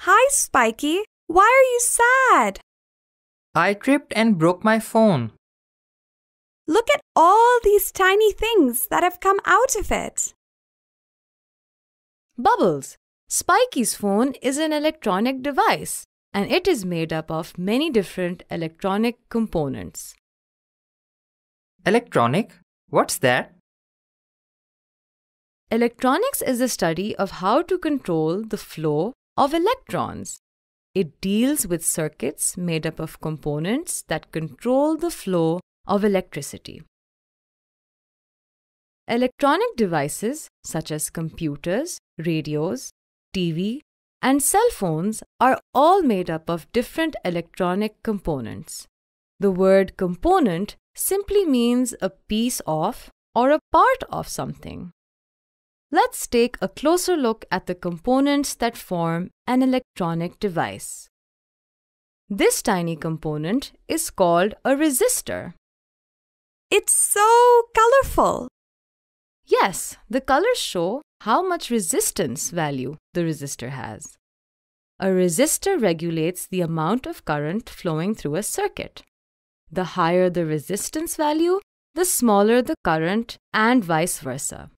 Hi, Spiky. Why are you sad? I tripped and broke my phone. Look at all these tiny things that have come out of it. Bubbles. Spiky's phone is an electronic device, and it is made up of many different electronic components. Electronic? What's that? Electronics is the study of how to control the flow of electrons. It deals with circuits made up of components that control the flow of electricity. Electronic devices such as computers, radios, TV, and cell phones are all made up of different electronic components. The word component simply means a piece of or a part of something. Let's take a closer look at the components that form an electronic device. This tiny component is called a resistor. It's so colorful. Yes, the colors show how much resistance value the resistor has. A resistor regulates the amount of current flowing through a circuit. The higher the resistance value, the smaller the current, and vice versa.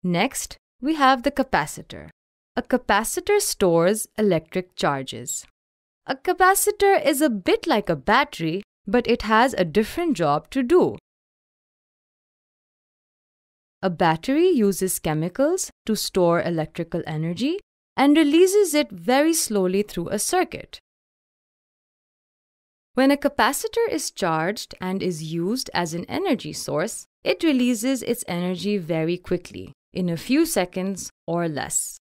Next, we have the capacitor. A capacitor stores electric charges. A capacitor is a bit like a battery, but it has a different job to do. A battery uses chemicals to store electrical energy and releases it very slowly through a circuit. When a capacitor is charged and is used as an energy source, it releases its energy very quickly, in a few seconds or less.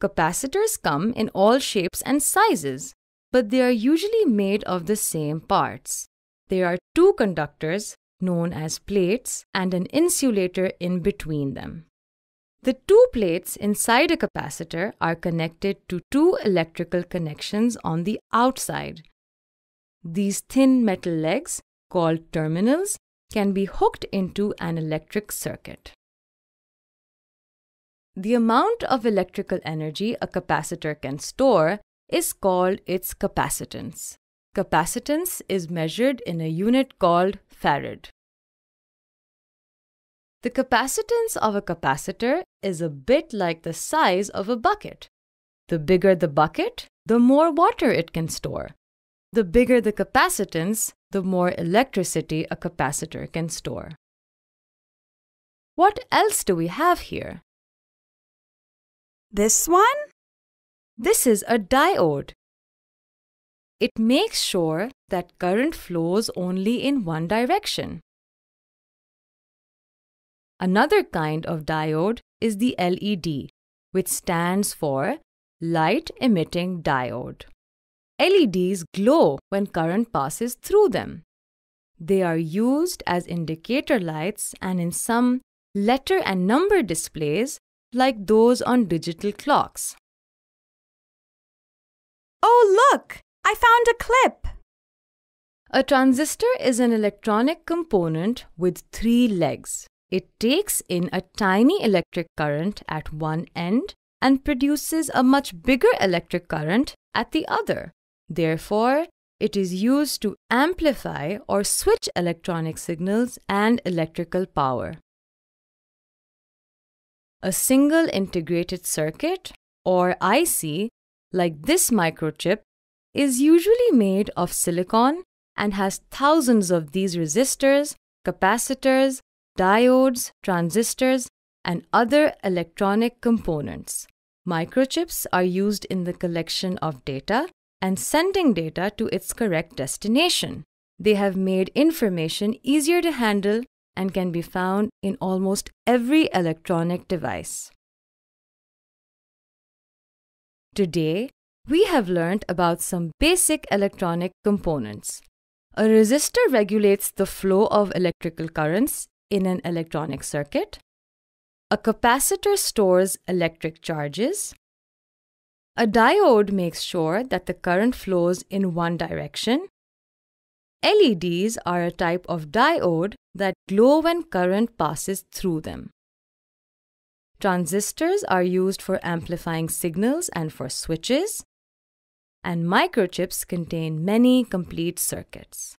Capacitors come in all shapes and sizes, but they are usually made of the same parts. There are two conductors, known as plates, and an insulator in between them. The two plates inside a capacitor are connected to two electrical connections on the outside. These thin metal legs, called terminals, can be hooked into an electric circuit. The amount of electrical energy a capacitor can store is called its capacitance. Capacitance is measured in a unit called farad. The capacitance of a capacitor is a bit like the size of a bucket. The bigger the bucket, the more water it can store. The bigger the capacitance, the more electricity a capacitor can store. What else do we have here? This one? This is a diode. It makes sure that current flows only in one direction. Another kind of diode is the LED, which stands for light-emitting diode. LEDs glow when current passes through them. They are used as indicator lights and in some letter and number displays like those on digital clocks. Oh, look! I found a clip! A transistor is an electronic component with three legs. It takes in a tiny electric current at one end and produces a much bigger electric current at the other. Therefore, it is used to amplify or switch electronic signals and electrical power. A single integrated circuit, or IC, like this microchip, is usually made of silicon and has thousands of these resistors, capacitors, diodes, transistors, and other electronic components. Microchips are used in the collection of data and sending data to its correct destination. They have made information easier to handle and can be found in almost every electronic device. Today, we have learned about some basic electronic components. A resistor regulates the flow of electrical currents in an electronic circuit. A capacitor stores electric charges. A diode makes sure that the current flows in one direction. LEDs are a type of diode that glow when current passes through them. Transistors are used for amplifying signals and for switches. And microchips contain many complete circuits.